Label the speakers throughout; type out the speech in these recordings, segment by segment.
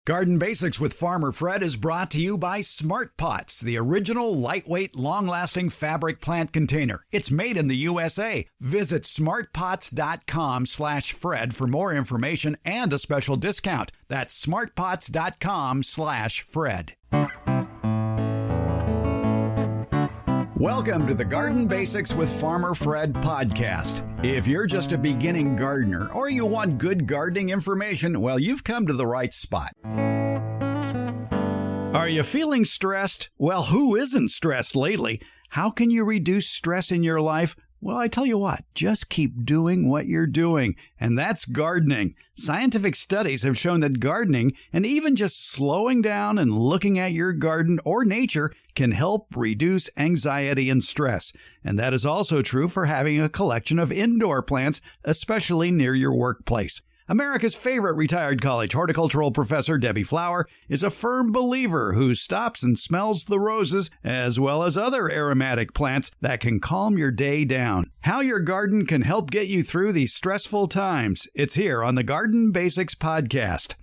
Speaker 1: Garden Basics with Farmer Fred is brought to you by Smart Pots, the original lightweight, long-lasting fabric plant container. It's made in the USA. Visit smartpots.com/Fred for more information and a special discount. That's smartpots.com/Fred. Welcome to the Garden Basics with Farmer Fred podcast. If you're just a beginning gardener or you want good gardening information, well, you've come to the right spot. Are you feeling stressed? Well, who isn't stressed lately? How can you reduce stress in your life? Well, I tell you what, just keep doing what you're doing, and that's gardening. Scientific studies have shown that gardening, and even just slowing down and looking at your garden or nature, can help reduce anxiety and stress. And that is also true for having a collection of indoor plants, especially near your workplace. America's favorite retired college horticultural professor, Debbie Flower, is a firm believer who stops and smells the roses as well as other aromatic plants that can calm your day down. How your garden can help get you through these stressful times. It's here on the Garden Basics podcast.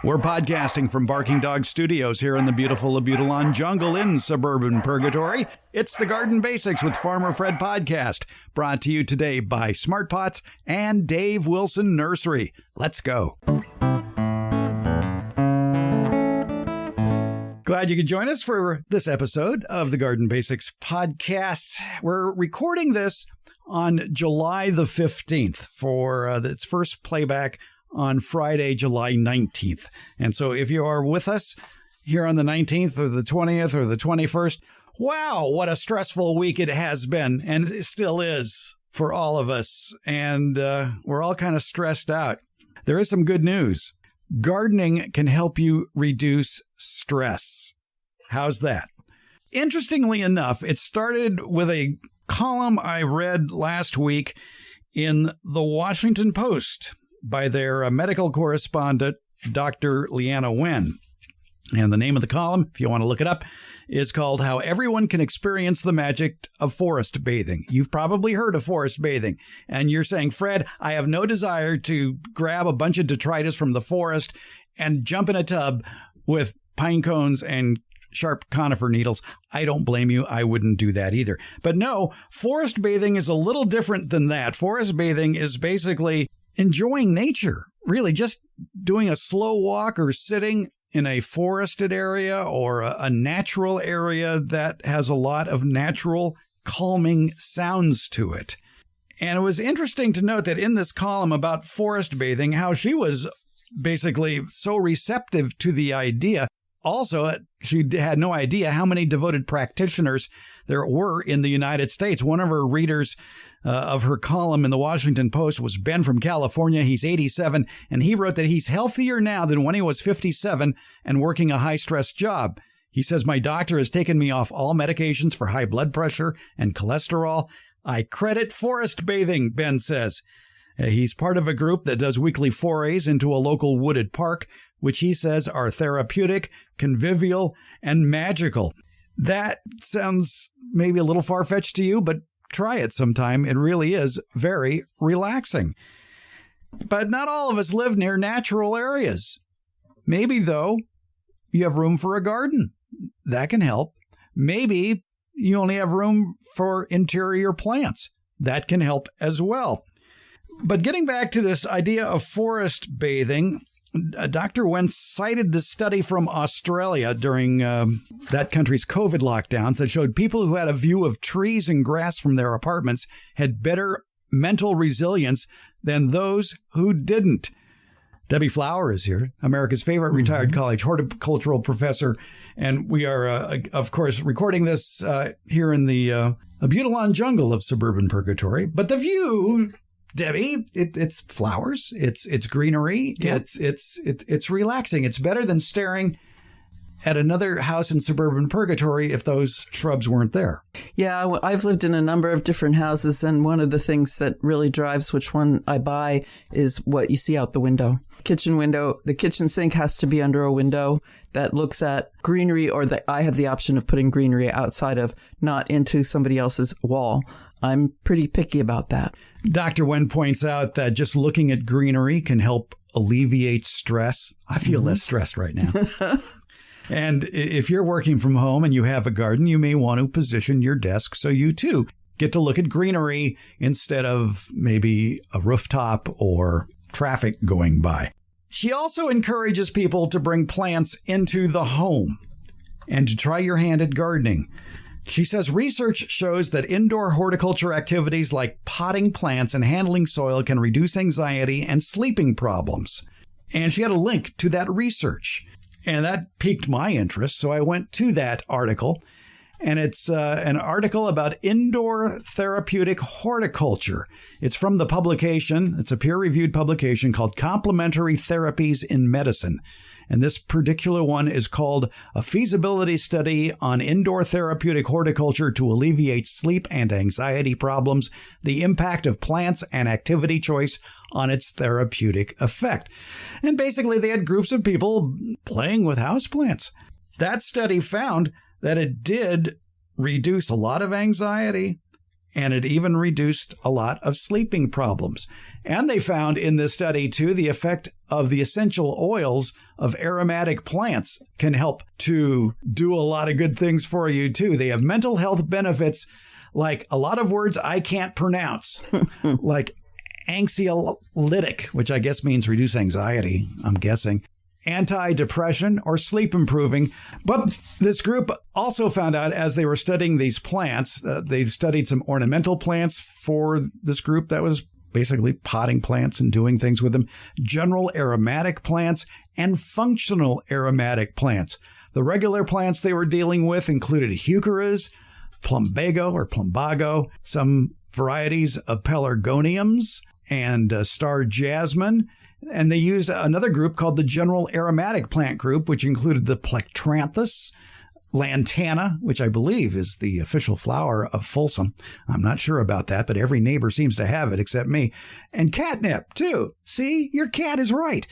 Speaker 1: We're podcasting from Barking Dog Studios here in the beautiful Abutilon jungle in suburban Purgatory. It's the Garden Basics with Farmer Fred podcast, brought to you today by Smart Pots and Dave Wilson Nursery. Let's go. Glad you could join us for this episode of the Garden Basics podcast. We're recording this on July the 15th for its first playback on Friday, July 19th. And so if you are with us here on the 19th or the 20th or the 21st, wow, what a stressful week it has been, and it still is for all of us. And we're all kind of stressed out. There is some good news. Gardening can help you reduce stress. How's that? Interestingly enough, it started with a column I read last week in the Washington Post by their medical correspondent, Dr. Leanna Wen. And the name of the column, if you want to look it up, is called How Everyone Can Experience the Magic of Forest Bathing. You've probably heard of forest bathing, and you're saying, Fred, I have no desire to grab a bunch of detritus from the forest and jump in a tub with pine cones and sharp conifer needles. I don't blame you. I wouldn't do that either. But no, forest bathing is a little different than that. Forest bathing is basically enjoying nature, really just doing a slow walk or sitting in a forested area or a natural area that has a lot of natural calming sounds to it. And it was interesting to note that in this column about forest bathing, how she was basically so receptive to the idea. Also, she had no idea how many devoted practitioners there were in the United States. One of her readers of her column in the Washington Post was Ben from California. He's 87, and he wrote that he's healthier now than when he was 57 and working a high-stress job. He says, my doctor has taken me off all medications for high blood pressure and cholesterol. I credit forest bathing, Ben says. He's part of a group that does weekly forays into a local wooded park, which he says are therapeutic, convivial, and magical. That sounds maybe a little far-fetched to you, but try it sometime. It really is very relaxing. But not all of us live near natural areas. Maybe, though, you have room for a garden. That can help. Maybe you only have room for interior plants. That can help as well. But getting back to this idea of forest bathing, Dr. Wen cited this study from Australia during that country's COVID lockdowns that showed people who had a view of trees and grass from their apartments had better mental resilience than those who didn't. Debbie Flower is here, America's favorite retired college horticultural professor, and we are, of course, recording this here in the Abutilon jungle of suburban Purgatory. But the view, Debbie, it's flowers, it's greenery, yeah. It's relaxing. It's better than staring at another house in suburban Purgatory if those shrubs weren't there.
Speaker 2: Yeah, I've lived in a number of different houses, and one of the things that really drives which one I buy is what you see out the window. Kitchen window, the kitchen sink has to be under a window that looks at greenery, or that I have the option of putting greenery outside of, not into somebody else's wall. I'm pretty picky about that.
Speaker 1: Dr. Wen points out that just looking at greenery can help alleviate stress. I feel less stressed right now. And if you're working from home and you have a garden, you may want to position your desk so you too get to look at greenery instead of maybe a rooftop or traffic going by. She also encourages people to bring plants into the home and to try your hand at gardening. She says research shows that indoor horticulture activities like potting plants and handling soil can reduce anxiety and sleeping problems. And she had a link to that research. And that piqued my interest, so I went to that article. And it's an article about indoor therapeutic horticulture. It's from the publication. It's a peer-reviewed publication called Complementary Therapies in Medicine. And this particular one is called A Feasibility Study on Indoor Therapeutic Horticulture to Alleviate Sleep and Anxiety Problems, the Impact of Plants and Activity Choice on its Therapeutic Effect. And basically, they had groups of people playing with houseplants. That study found that it did reduce a lot of anxiety, and it even reduced a lot of sleeping problems. And they found in this study, too, the effect of the essential oils of aromatic plants can help to do a lot of good things for you, too. They have mental health benefits, like a lot of words I can't pronounce, like anxiolytic, which I guess means reduce anxiety, I'm guessing, anti-depression, or sleep improving. But this group also found out as they were studying these plants, they studied some ornamental plants for this group that was basically potting plants and doing things with them, general aromatic plants, and functional aromatic plants. The regular plants they were dealing with included heucheras, plumbago, some varieties of pelargoniums, and star jasmine. And they used another group called the General Aromatic Plant Group, which included the plectranthus, lantana, which I believe is the official flower of Folsom. I'm not sure about that, but every neighbor seems to have it except me. And catnip, too. See, your cat is right.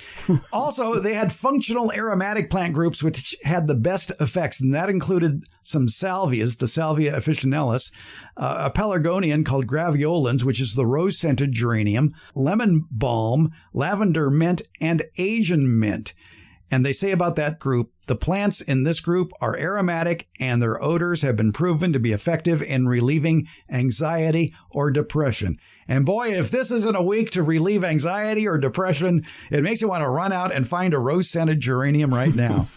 Speaker 1: Also, they had functional aromatic plant groups, which had the best effects, and that included some salvias, the Salvia officinalis, a pelargonium called graveolens, which is the rose-scented geranium, lemon balm, lavender mint, and Asian mint. And they say about that group, the plants in this group are aromatic and their odors have been proven to be effective in relieving anxiety or depression. And boy, if this isn't a week to relieve anxiety or depression, it makes you want to run out and find a rose-scented geranium right now,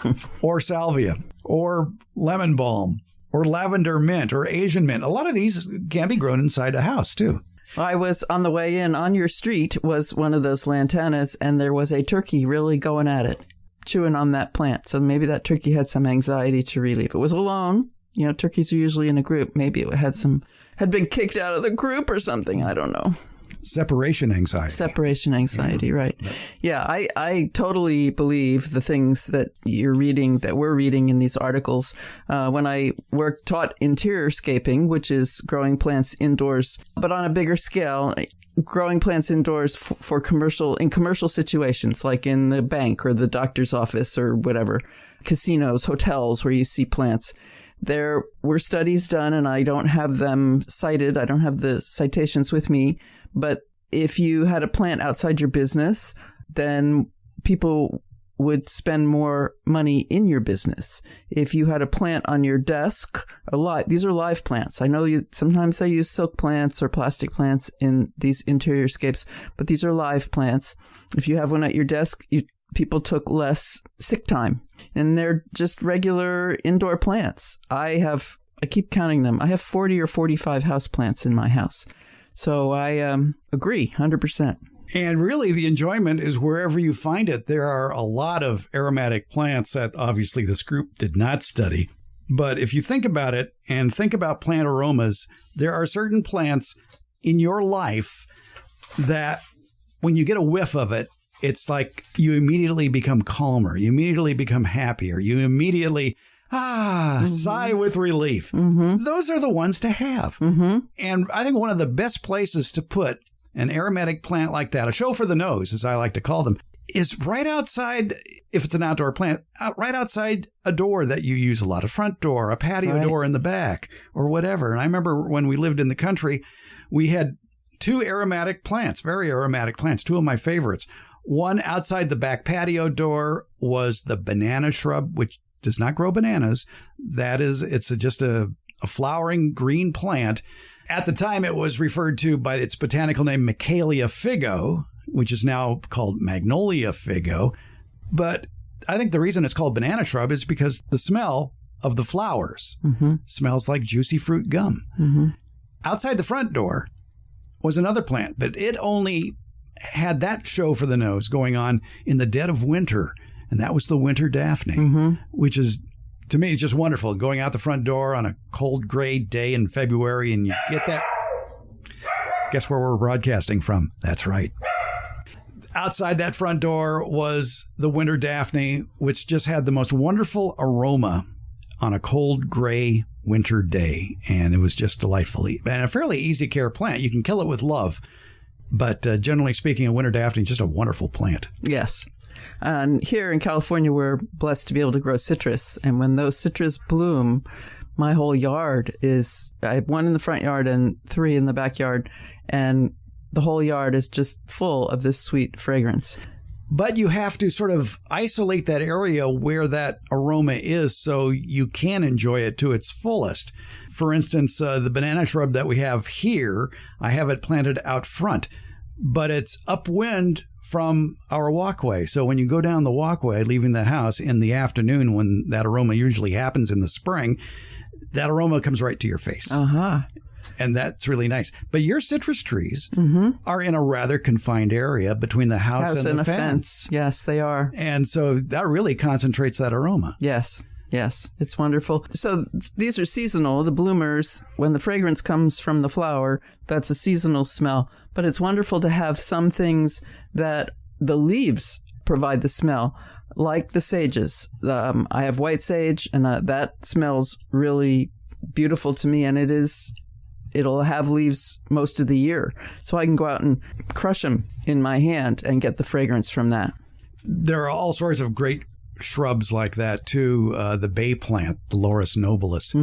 Speaker 1: or salvia, or lemon balm, or lavender mint, or Asian mint. A lot of these can be grown inside a house, too.
Speaker 2: I was on the way in. On your street was one of those lantanas, and there was a turkey really going at it, chewing on that plant. So maybe that turkey had some anxiety to relieve. It was alone. You know, turkeys are usually in a group. Maybe it had been kicked out of the group or something. I don't know.
Speaker 1: Separation anxiety,
Speaker 2: right. Yeah, I totally believe the things that you're reading, that we're reading in these articles. When I taught interiorscaping, which is growing plants indoors, but on a bigger scale, growing plants indoors for commercial situations, like in the bank or the doctor's office or whatever, casinos, hotels where you see plants. There were studies done, and I don't have them cited. I don't have the citations with me. But if you had a plant outside your business, then people would spend more money in your business. If you had a plant on your desk, these are live plants. I know sometimes they use silk plants or plastic plants in these interiorscapes, but these are live plants. If you have one at your desk, people took less sick time, and they're just regular indoor plants. I keep counting them. I have 40 or 45 house plants in my house. So I agree 100%.
Speaker 1: And really, the enjoyment is wherever you find it. There are a lot of aromatic plants that obviously this group did not study. But if you think about it and think about plant aromas, there are certain plants in your life that when you get a whiff of it, it's like you immediately become calmer. You immediately become happier. You immediately sigh with relief.
Speaker 2: Mm-hmm.
Speaker 1: Those are the ones to have.
Speaker 2: Mm-hmm.
Speaker 1: And I think one of the best places to put an aromatic plant like that, a show for the nose, as I like to call them, is right outside, if it's an outdoor plant, right outside a door that you use a lot, a front door, a patio door in the back, or whatever. And I remember when we lived in the country, we had two aromatic plants, very aromatic plants, two of my favorites. One outside the back patio door was the banana shrub, which does not grow bananas. It's just a flowering green plant. At the time, it was referred to by its botanical name, Michaelia figo, which is now called Magnolia figo. But I think the reason it's called banana shrub is because the smell of the flowers smells like juicy fruit gum. Outside the front door was another plant, but it only had that show for the nose going on in the dead of winter, and that was the winter Daphne, which is, to me, just wonderful. Going out the front door on a cold, gray day in February, and you get that. Guess where we're broadcasting from? That's right. Outside that front door was the winter Daphne, which just had the most wonderful aroma on a cold, gray winter day, and it was just delightful. And a fairly easy care plant. You can kill it with love. But generally speaking, a winter Daphne is just a wonderful plant.
Speaker 2: Yes. And here in California, we're blessed to be able to grow citrus. And when those citrus bloom, my whole yard I have 1 in the front yard and 3 in the backyard. And the whole yard is just full of this sweet fragrance.
Speaker 1: But you have to sort of isolate that area where that aroma is so you can enjoy it to its fullest. For instance, the banana shrub that we have here, I have it planted out front, but it's upwind from our walkway. So when you go down the walkway, leaving the house in the afternoon when that aroma usually happens in the spring, that aroma comes right to your face. And that's really nice. But your citrus trees are in a rather confined area between the house and the fence.
Speaker 2: Yes, they are.
Speaker 1: And so that really concentrates that aroma.
Speaker 2: Yes. Yes, it's wonderful. So these are seasonal. The bloomers, when the fragrance comes from the flower, that's a seasonal smell. But it's wonderful to have some things that the leaves provide the smell, like the sages. I have white sage, and that smells really beautiful to me, and it'll have leaves most of the year. So I can go out and crush them in my hand and get the fragrance from that.
Speaker 1: There are all sorts of great shrubs like that, too. The bay plant, the Laurus nobilis.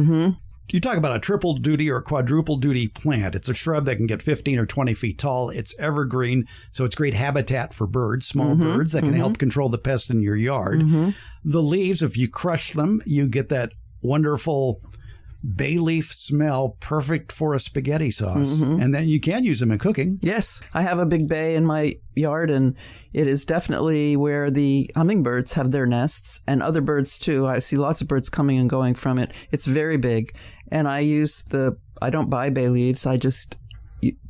Speaker 1: You talk about a triple duty or quadruple duty plant. It's a shrub that can get 15 or 20 feet tall. It's evergreen, so it's great habitat for birds, small birds that can help control the pests in your yard. The leaves, if you crush them, you get that wonderful bay leaf smell, perfect for a spaghetti sauce. And then you can use them in cooking.
Speaker 2: Yes, I have a big bay in my yard, and it is definitely where the hummingbirds have their nests, and other birds too. I see lots of birds coming and going from it. It's very big, and I don't buy bay leaves. I just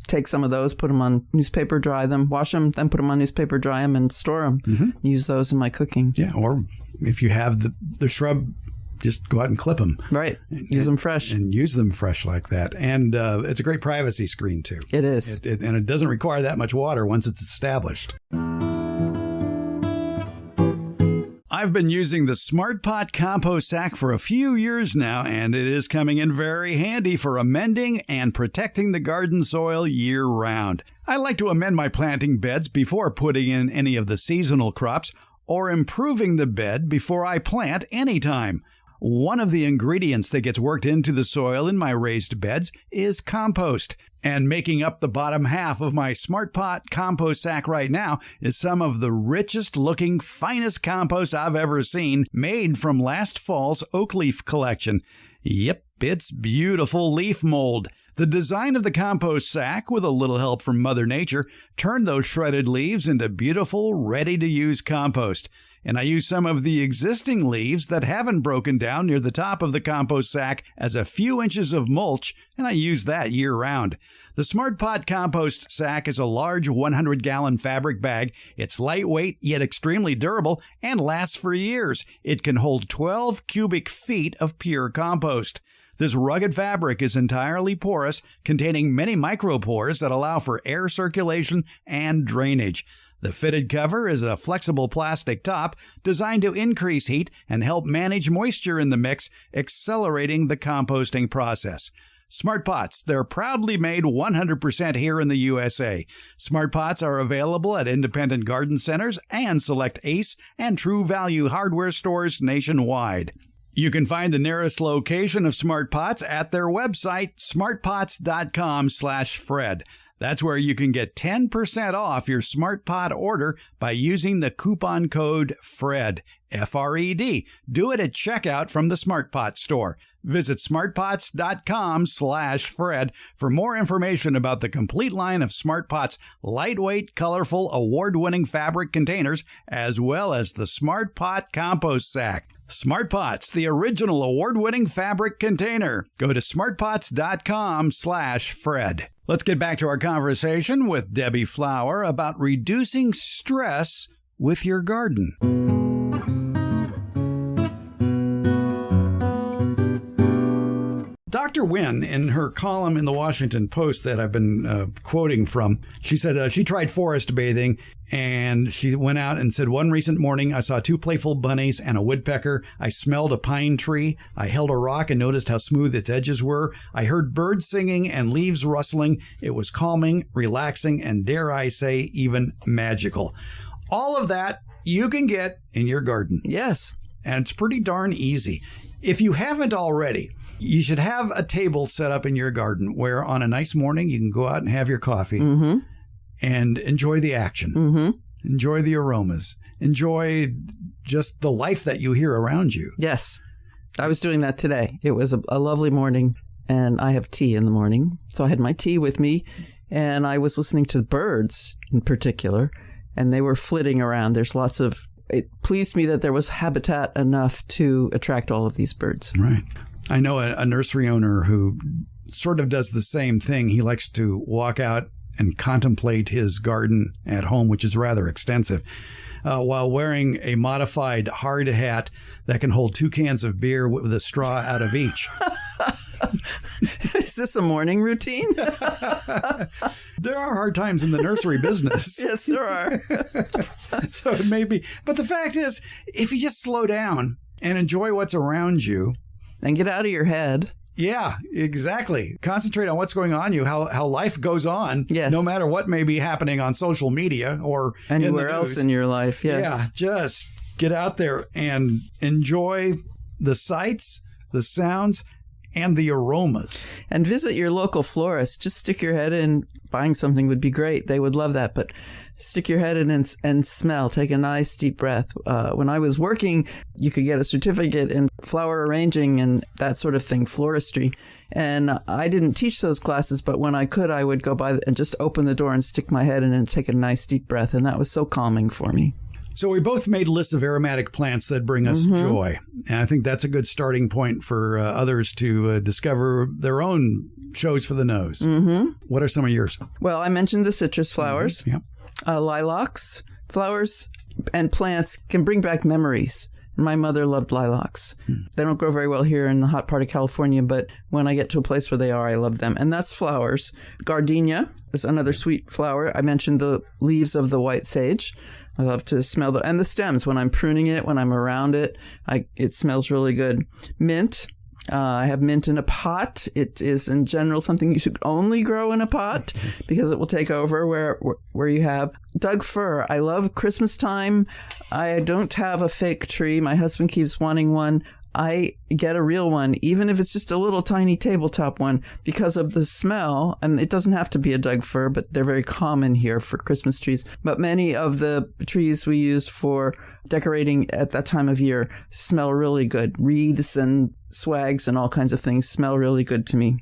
Speaker 2: take some of those, put them on newspaper, dry them, wash them, then put them on newspaper, dry them, and store them. Use those in my cooking.
Speaker 1: Yeah, or if you have the shrub, just go out and clip them.
Speaker 2: Right. Use them fresh.
Speaker 1: And use them fresh like that. And it's a great privacy screen, too.
Speaker 2: It is.
Speaker 1: And it doesn't require that much water once it's established. I've been using the Smart Pot compost sack for a few years now, and it is coming in very handy for amending and protecting the garden soil year-round. I like to amend my planting beds before putting in any of the seasonal crops, or improving the bed before I plant anytime. One of the ingredients that gets worked into the soil in my raised beds is compost. And making up the bottom half of my Smart Pot compost sack right now is some of the richest looking, finest compost I've ever seen, made from last fall's oak leaf collection. Yep, it's beautiful leaf mold. The design of the compost sack, with a little help from Mother Nature, turned those shredded leaves into beautiful, ready-to-use compost. And I use some of the existing leaves that haven't broken down near the top of the compost sack as a few inches of mulch, and I use that year-round. The Smart Pot compost sack is a large 100-gallon fabric bag. It's lightweight, yet extremely durable, and lasts for years. It can hold 12 cubic feet of pure compost. This rugged fabric is entirely porous, containing many micropores that allow for air circulation and drainage. The fitted cover is a flexible plastic top designed to increase heat and help manage moisture in the mix, accelerating the composting process. Smart Pots, they're proudly made 100% here in the USA. Smart Pots are available at independent garden centers and select Ace and True Value hardware stores nationwide. You can find the nearest location of Smart Pots at their website, smartpots.com/Fred. That's where you can get 10% off your Smart Pot order by using the coupon code FRED, F-R-E-D. Do it at checkout from the Smart Pot store. Visit smartpots.com/Fred for more information about the complete line of Smart Pot's lightweight, colorful, award-winning fabric containers, as well as the Smart Pot compost sack. Smart Pots, the original award-winning fabric container. Go to smartpots.com/Fred. Let's get back to our conversation with Debbie Flower about reducing stress with your garden. Dr. Wynn, in her column in the Washington Post that I've been quoting from, she said she tried forest bathing, and she went out and said, one recent morning, I saw 2 playful bunnies and a woodpecker. I smelled a pine tree. I held a rock and noticed how smooth its edges were. I heard birds singing and leaves rustling. It was calming, relaxing, and dare I say, even magical. All of that you can get in your garden.
Speaker 2: Yes.
Speaker 1: And it's pretty darn easy. If you haven't already, you should have a table set up in your garden where on a nice morning you can go out and have your coffee and enjoy the action, enjoy the aromas, enjoy just the life that you hear around you.
Speaker 2: Yes. I was doing that today. It was a lovely morning, and I have tea in the morning. So I had my tea with me, and I was listening to the birds in particular, and they were flitting around. It pleased me that there was habitat enough to attract all of these birds.
Speaker 1: Right. I know a nursery owner who sort of does the same thing. He likes to walk out and contemplate his garden at home, which is rather extensive, while wearing a modified hard hat that can hold 2 cans of beer with a straw out of each.
Speaker 2: Is this a morning routine?
Speaker 1: There are hard times in the nursery business.
Speaker 2: Yes, there are.
Speaker 1: So it may be. But the fact is, if you just slow down and enjoy what's around you.
Speaker 2: And get out of your head.
Speaker 1: Yeah, exactly. Concentrate on what's going on how life goes on,
Speaker 2: yes.
Speaker 1: No matter what may be happening on social media or
Speaker 2: anywhere else in your life. Yes.
Speaker 1: Yeah, just get out there and enjoy the sights, the sounds, and the aromas.
Speaker 2: And visit your local florist. Just stick your head in. Buying something would be great. They would love that. But stick your head in and smell. Take a nice deep breath. When I was working, you could get a certificate in flower arranging and that sort of thing, floristry. And I didn't teach those classes, but when I could, I would go by and just open the door and stick my head in and take a nice deep breath. And that was so calming for me.
Speaker 1: So we both made lists of aromatic plants that bring us joy. And I think that's a good starting point for others to discover their own shows for the nose. What are some of yours? Well,
Speaker 2: I mentioned the citrus flowers.
Speaker 1: Yep.
Speaker 2: Lilacs, flowers and plants can bring back memories. My mother loved lilacs. They don't grow very well here in the hot part of California, but when I get to a place where they are, I love them. And that's flowers. Gardenia is another sweet flower. I mentioned the leaves of the white sage. I love to smell and the stems. When I'm pruning it, when I'm around it, it smells really good. Mint. I have mint in a pot. It is, in general, something you should only grow in a pot because it will take over where you have. Doug fir. I love Christmas time. I don't have a fake tree. My husband keeps wanting one. I get a real one, even if it's just a little tiny tabletop one, because of the smell. And it doesn't have to be a Doug fir, but they're very common here for Christmas trees. But many of the trees we use for decorating at that time of year smell really good. Wreaths and swags and all kinds of things smell really good to me.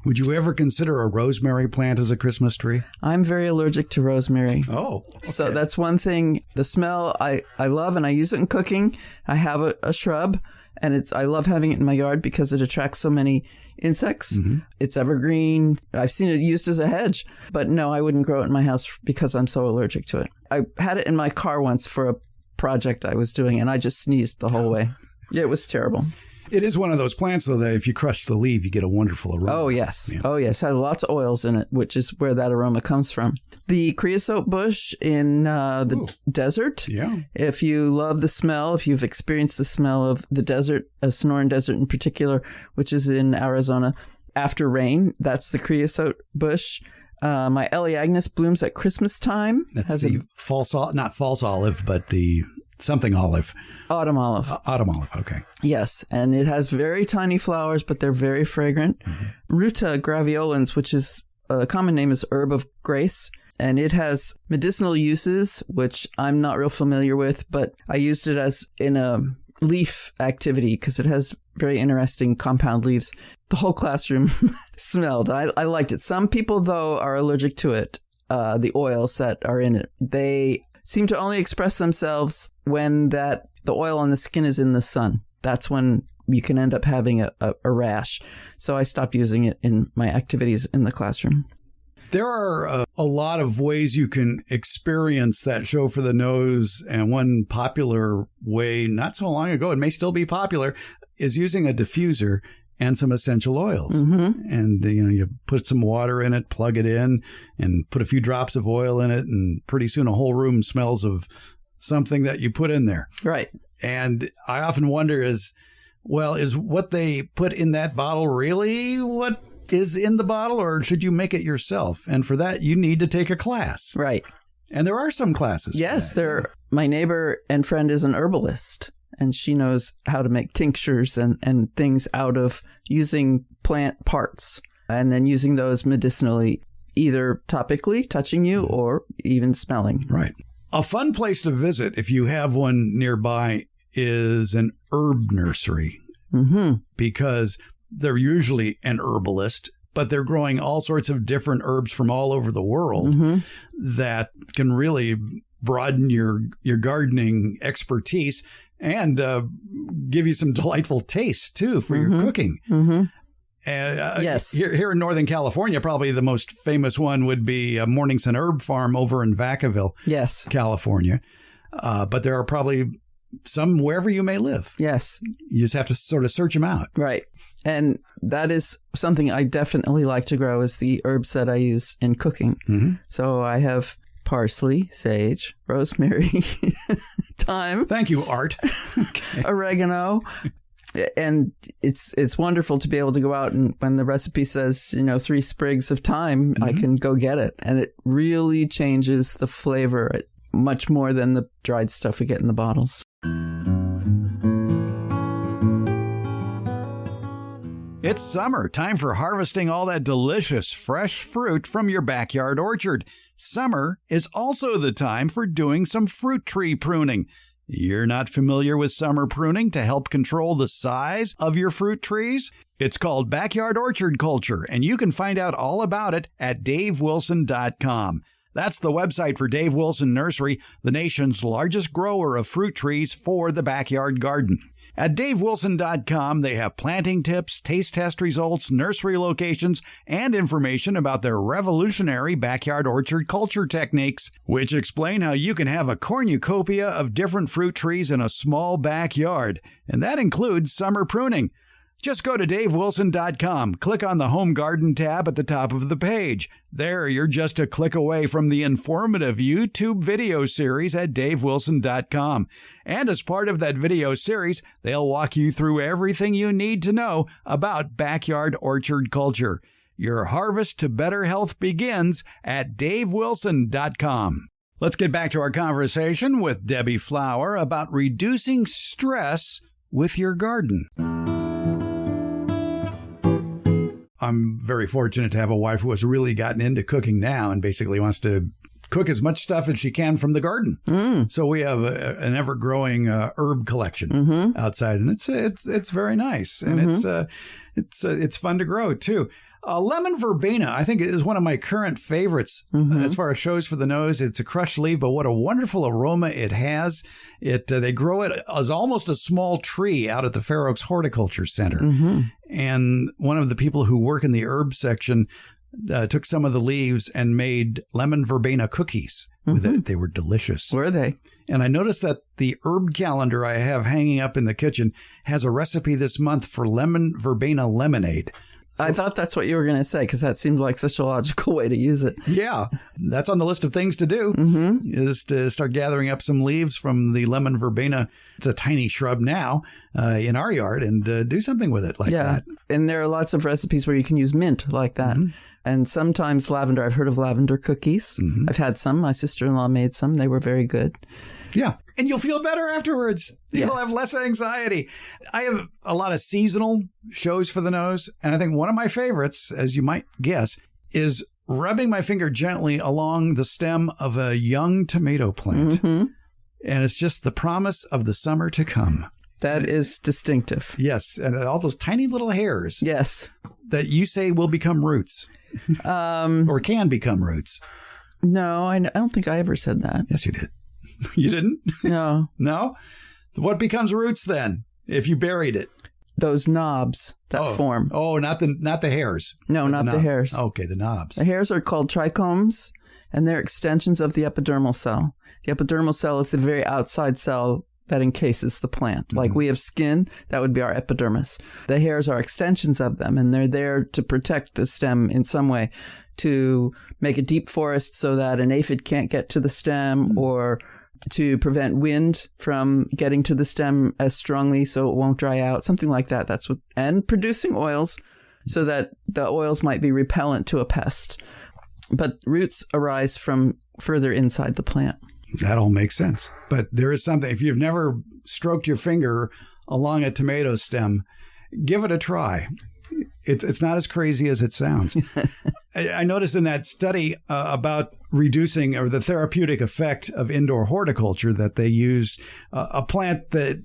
Speaker 1: Would you ever consider a rosemary plant as a Christmas tree?
Speaker 2: I'm very allergic to rosemary.
Speaker 1: Oh, okay.
Speaker 2: So that's one thing. The smell I love, and I use it in cooking. I have a shrub. And I love having it in my yard because it attracts so many insects. It's evergreen. I've seen it used as a hedge. But no, I wouldn't grow it in my house because I'm so allergic to it. I had it in my car once for a project I was doing, and I just sneezed the whole way. It was terrible.
Speaker 1: It is one of those plants, though, that if you crush the leaf, you get a wonderful aroma.
Speaker 2: Oh, yes.
Speaker 1: Yeah.
Speaker 2: Oh, yes. It has lots of oils in it, which is where that aroma comes from. The creosote bush in the desert.
Speaker 1: Yeah.
Speaker 2: If you love the smell, if you've experienced the smell of the desert, Sonoran Desert in particular, which is in Arizona, after rain, that's the creosote bush. My Eleagnus blooms at Christmas time.
Speaker 1: That's not false olive, but the something olive.
Speaker 2: Autumn olive.
Speaker 1: Autumn olive, okay.
Speaker 2: Yes, and it has very tiny flowers, but they're very fragrant. Ruta graveolens, which is common name is herb of grace, and it has medicinal uses, which I'm not real familiar with, but I used it as in a leaf activity because it has very interesting compound leaves. The whole classroom smelled. I liked it. Some people, though, are allergic to it, the oils that are in it. They seem to only express themselves when the oil on the skin is in the sun. That's when you can end up having a rash. So I stopped using it in my activities in the classroom.
Speaker 1: There are a lot of ways you can experience that show for the nose. And one popular way, not so long ago, it may still be popular, is using a diffuser and some essential oils. Mm-hmm. And, you put some water in it, plug it in, and put a few drops of oil in it. And pretty soon a whole room smells of something that you put in there.
Speaker 2: Right.
Speaker 1: And I often wonder is what they put in that bottle really what is in the bottle, or should you make it yourself? And for that, you need to take a class.
Speaker 2: Right.
Speaker 1: And there are some classes.
Speaker 2: Yes, my neighbor and friend is an herbalist, and she knows how to make tinctures and things out of using plant parts and then using those medicinally, either topically touching you or even smelling.
Speaker 1: Right. A fun place to visit, if you have one nearby, is an herb nursery. Mm-hmm. Because they're usually an herbalist, but they're growing all sorts of different herbs from all over the world mm-hmm. that can really broaden your gardening expertise and give you some delightful taste, too, for mm-hmm. your cooking. Mm-hmm. And
Speaker 2: yes.
Speaker 1: Here in Northern California, probably the most famous one would be Mornington Herb Farm over in Vacaville,
Speaker 2: yes,
Speaker 1: California. But there are probably some wherever you may live.
Speaker 2: Yes.
Speaker 1: You just have to sort of search them out.
Speaker 2: Right. And that is something I definitely like to grow is the herbs that I use in cooking. Mm-hmm. So I have parsley, sage, rosemary, thyme.
Speaker 1: Thank you, Art.
Speaker 2: Okay. Oregano. And it's wonderful to be able to go out and when the recipe says, 3 sprigs of thyme, mm-hmm. I can go get it. And it really changes the flavor much more than the dried stuff we get in the bottles.
Speaker 1: It's summer, time for harvesting all that delicious fresh fruit from your backyard orchard. Summer is also the time for doing some fruit tree pruning. You're not familiar with summer pruning to help control the size of your fruit trees? It's called backyard orchard culture, and you can find out all about it at davewilson.com. That's the website for Dave Wilson Nursery, the nation's largest grower of fruit trees for the backyard garden. At davewilson.com, they have planting tips, taste test results, nursery locations, and information about their revolutionary backyard orchard culture techniques, which explain how you can have a cornucopia of different fruit trees in a small backyard. And that includes summer pruning. Just go to davewilson.com, click on the Home Garden tab at the top of the page. There, you're just a click away from the informative YouTube video series at davewilson.com. And as part of that video series, they'll walk you through everything you need to know about backyard orchard culture. Your harvest to better health begins at davewilson.com. Let's get back to our conversation with Debbie Flower about reducing stress with your garden. I'm very fortunate to have a wife who has really gotten into cooking now and basically wants to cook as much stuff as she can from the garden. Mm. So we have an ever-growing herb collection mm-hmm. outside, and it's very nice, and mm-hmm. it's fun to grow too. Lemon verbena, I think, is one of my current favorites mm-hmm. as far as shows for the nose. It's a crushed leaf, but what a wonderful aroma it has. They grow it as almost a small tree out at the Fair Oaks Horticulture Center. Mm-hmm. And one of the people who work in the herb section took some of the leaves and made lemon verbena cookies with mm-hmm. it. They were delicious.
Speaker 2: Were they?
Speaker 1: And I noticed that the herb calendar I have hanging up in the kitchen has a recipe this month for lemon verbena lemonade. So,
Speaker 2: I thought that's what you were going to say, because that seemed like such a logical way to use it.
Speaker 1: Yeah, that's on the list of things to do, mm-hmm. is to start gathering up some leaves from the lemon verbena. It's a tiny shrub now in our yard, and do something with it like that.
Speaker 2: And there are lots of recipes where you can use mint like that. Mm-hmm. And sometimes lavender. I've heard of lavender cookies. Mm-hmm. I've had some. My sister-in-law made some. They were very good.
Speaker 1: Yeah. And you'll feel better afterwards. You'll have less anxiety. I have a lot of seasonal shows for the nose. And I think one of my favorites, as you might guess, is rubbing my finger gently along the stem of a young tomato plant. And it's just the promise of the summer to come.
Speaker 2: That is distinctive.
Speaker 1: Yes. And all those tiny little hairs.
Speaker 2: Yes.
Speaker 1: That you say will become roots. Or can become roots.
Speaker 2: No, I don't think I ever said that.
Speaker 1: Yes, you did. You didn't?
Speaker 2: No.
Speaker 1: No? What becomes roots then if you buried it?
Speaker 2: Those knobs that form.
Speaker 1: Oh, not the hairs.
Speaker 2: No, not the hairs.
Speaker 1: Okay, the knobs.
Speaker 2: The hairs are called trichomes, and they're extensions of the epidermal cell. The epidermal cell is the very outside cell that encases the plant. Like we have skin, that would be our epidermis. The hairs are extensions of them, and they're there to protect the stem in some way, to make a deep forest so that an aphid can't get to the stem, or to prevent wind from getting to the stem as strongly so it won't dry out, something like that. That's what, and producing oils so that the oils might be repellent to a pest. But roots arise from further inside the plant.
Speaker 1: That all makes sense. But there is something, if you've never stroked your finger along a tomato stem, give it a try. It's not as crazy as it sounds. I noticed in that study about reducing or the therapeutic effect of indoor horticulture that they used a plant that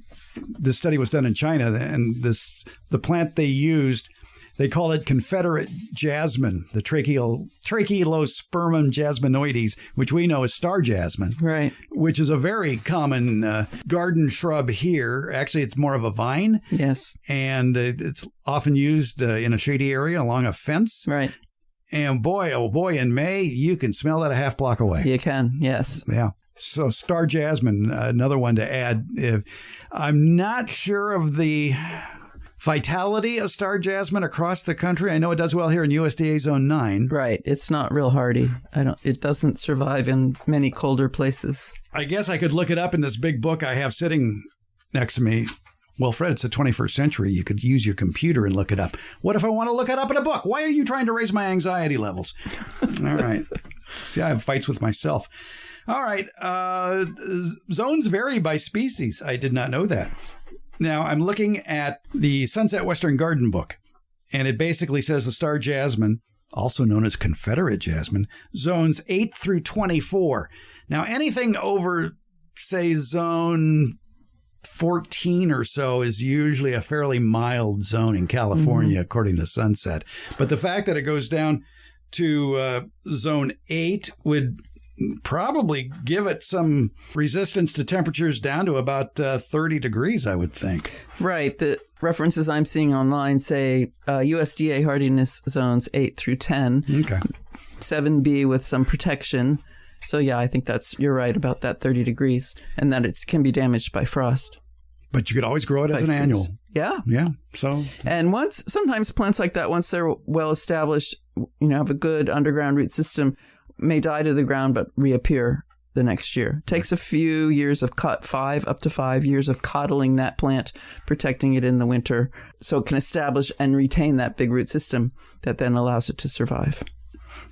Speaker 1: the study was done in China, and the plant they used, they call it Confederate jasmine, the Tracheospermum jasminoides, which we know as star jasmine,
Speaker 2: right?
Speaker 1: Which is a very common garden shrub here. Actually, it's more of a vine.
Speaker 2: Yes.
Speaker 1: And it's often used in a shady area along a fence.
Speaker 2: Right.
Speaker 1: And boy, oh boy, in May, you can smell that a half block away.
Speaker 2: You can, yes.
Speaker 1: Yeah. So star jasmine, another one to add. I'm not sure of the vitality of star jasmine across the country. I know it does well here in USDA Zone 9.
Speaker 2: Right. It's not real hardy. It doesn't survive in many colder places.
Speaker 1: I guess I could look it up in this big book I have sitting next to me. Well, Fred, it's the 21st century. You could use your computer and look it up. What if I want to look it up in a book? Why are you trying to raise my anxiety levels? All right. See, I have fights with myself. All right. Zones vary by species. I did not know that. Now, I'm looking at the Sunset Western Garden book, and it basically says the star jasmine, also known as Confederate jasmine, zones 8 through 24. Now, anything over, say, zone 14 or so is usually a fairly mild zone in California, according to Sunset. But the fact that it goes down to zone 8 would probably give it some resistance to temperatures down to about 30 degrees, I would think.
Speaker 2: Right. The references I'm seeing online say USDA hardiness zones 8 through 10.
Speaker 1: Okay.
Speaker 2: 7B with some protection. So, yeah, I think you're right about that 30 degrees and that it can be damaged by frost.
Speaker 1: But you could always grow it as an annual.
Speaker 2: Yeah.
Speaker 1: Yeah. So.
Speaker 2: And sometimes plants like that, once they're well established, have a good underground root system, may die to the ground but reappear the next year. It takes a few years of up to 5 years of coddling that plant, protecting it in the winter, so it can establish and retain that big root system that then allows it to survive.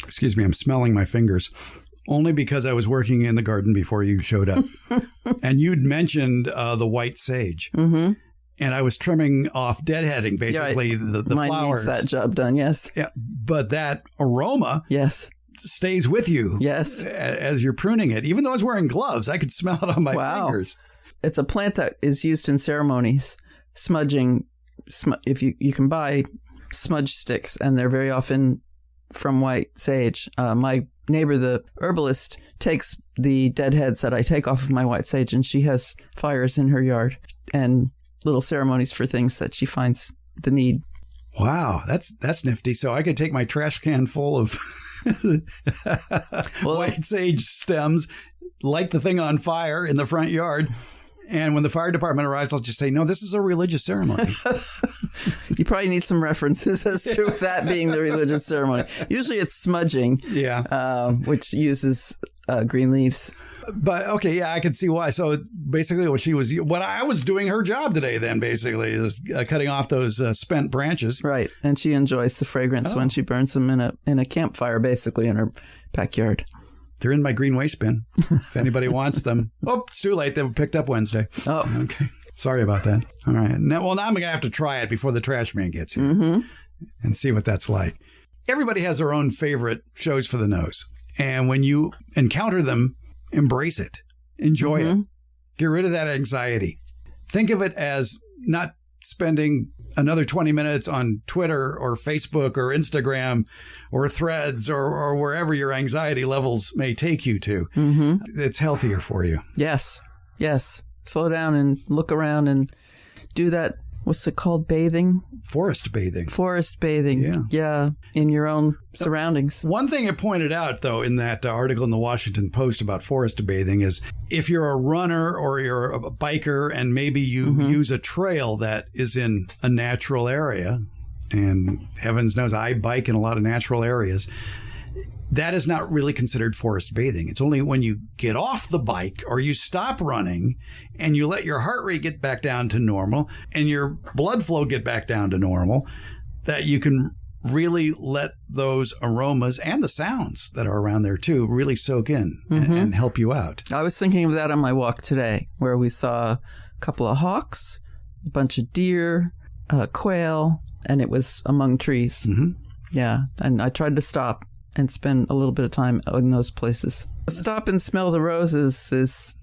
Speaker 1: Excuse me, I'm smelling my fingers. Only because I was working in the garden before you showed up. And you'd mentioned the white sage. Mm-hmm. And I was trimming off deadheading, basically, the
Speaker 2: Mine
Speaker 1: flowers.
Speaker 2: Mine needs that job done, yes.
Speaker 1: Yeah, but that aroma...
Speaker 2: Yes.
Speaker 1: Stays with you. Yes. As you're pruning it. Even though I was wearing gloves, I could smell it on my fingers.
Speaker 2: It's a plant that is used in ceremonies. Smudging, if you can buy smudge sticks, and they're very often from white sage. My neighbor, the herbalist, takes the deadheads that I take off of my white sage, and she has fires in her yard and little ceremonies for things that she finds the need.
Speaker 1: Wow, that's nifty. So I could take my trash can full of white sage stems, light the thing on fire in the front yard, and when the fire department arrives, I'll just say, no, this is a religious ceremony.
Speaker 2: You probably need some references as to that being the religious ceremony. Usually it's smudging, which uses green leaves.
Speaker 1: But okay, yeah, I can see why. So basically what I was doing her job today then basically is cutting off those spent branches.
Speaker 2: Right. And she enjoys the fragrance when she burns them in a campfire, basically in her backyard.
Speaker 1: They're in my green waste bin if anybody wants them. Oh, it's too late. They were picked up Wednesday.
Speaker 2: Oh.
Speaker 1: Okay. Sorry about that. All right. Now I'm going to have to try it before the trash man gets here and see what that's like. everybody has their own favorite shows for the nose. And when you encounter them, embrace it. Enjoy it. Get rid of that anxiety. Think of it as not spending another 20 minutes on Twitter or Facebook or Instagram or Threads or wherever your anxiety levels may take you to. It's healthier for you.
Speaker 2: Yes. Slow down and look around and do that. What's it called? Bathing?
Speaker 1: Forest bathing.
Speaker 2: Forest bathing. Yeah. In your own surroundings.
Speaker 1: One thing it pointed out, though, in that article in the Washington Post about forest bathing is if you're a runner or you're a biker and maybe you use a trail that is in a natural area, and heavens knows I bike in a lot of natural areas, that is not really considered forest bathing. It's only when you get off the bike or you stop running and you let your heart rate get back down to normal and your blood flow get back down to normal that you can really let those aromas and the sounds that are around there too really soak in and help you out.
Speaker 2: I was thinking of that on my walk today, where we saw a couple of hawks, a bunch of deer, quail, and it was among trees. Yeah, and I tried to stop and spend a little bit of time in those places. Stop and smell the roses is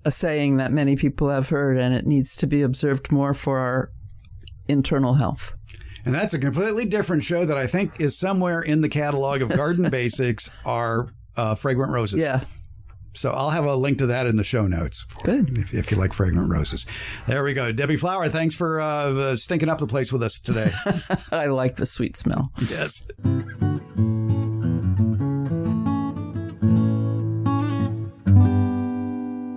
Speaker 2: a saying that many people have heard, and it needs to be observed more for our internal health.
Speaker 1: And that's a completely different show that I think is somewhere in the catalog of Garden Basics are Fragrant Roses.
Speaker 2: Yeah.
Speaker 1: So I'll have a link to that in the show notes.
Speaker 2: Good.
Speaker 1: If you like fragrant roses. There we go. Debbie Flower, thanks for stinking up the place with us today.
Speaker 2: I like the sweet smell.
Speaker 1: Yes.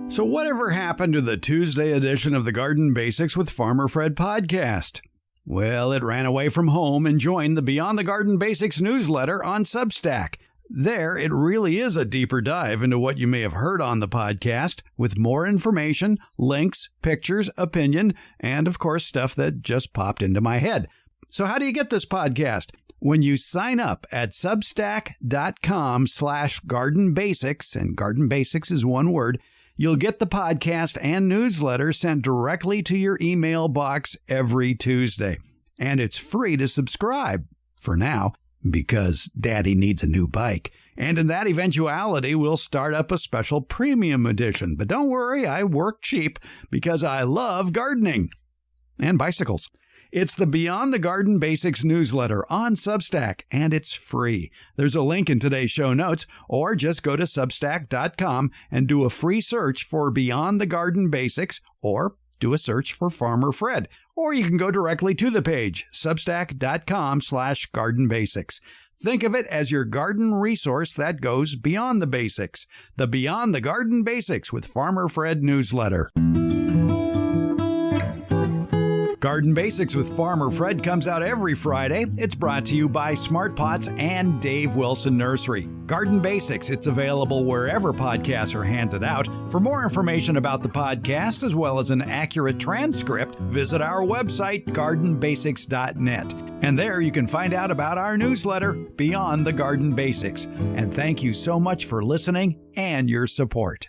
Speaker 1: So whatever happened to the Tuesday edition of the Garden Basics with Farmer Fred podcast? Well, it ran away from home and joined the Beyond the Garden Basics newsletter on Substack. There, it really is a deeper dive into what you may have heard on the podcast, with more information, links, pictures, opinion, and of course, stuff that just popped into my head. So how do you get this podcast? When you sign up at substack.com/Garden Basics, and Garden Basics is one word, you'll get the podcast and newsletter sent directly to your email box every Tuesday. And it's free to subscribe, for now, because Daddy needs a new bike. And in that eventuality, we'll start up a special premium edition. But don't worry, I work cheap because I love gardening and bicycles. It's the Beyond the Garden Basics newsletter on Substack, and it's free. There's a link in today's show notes, or just go to substack.com and do a free search for Beyond the Garden Basics, or do a search for Farmer Fred. Or you can go directly to the page, substack.com/Garden Basics. Think of it as your garden resource that goes beyond the basics. The Beyond the Garden Basics with Farmer Fred newsletter. Garden Basics with Farmer Fred comes out every Friday. It's brought to you by Smart Pots and Dave Wilson Nursery. Garden Basics, it's available wherever podcasts are handed out. For more information about the podcast, as well as an accurate transcript, visit our website, gardenbasics.net. And there you can find out about our newsletter, Beyond the Garden Basics. And thank you so much for listening and your support.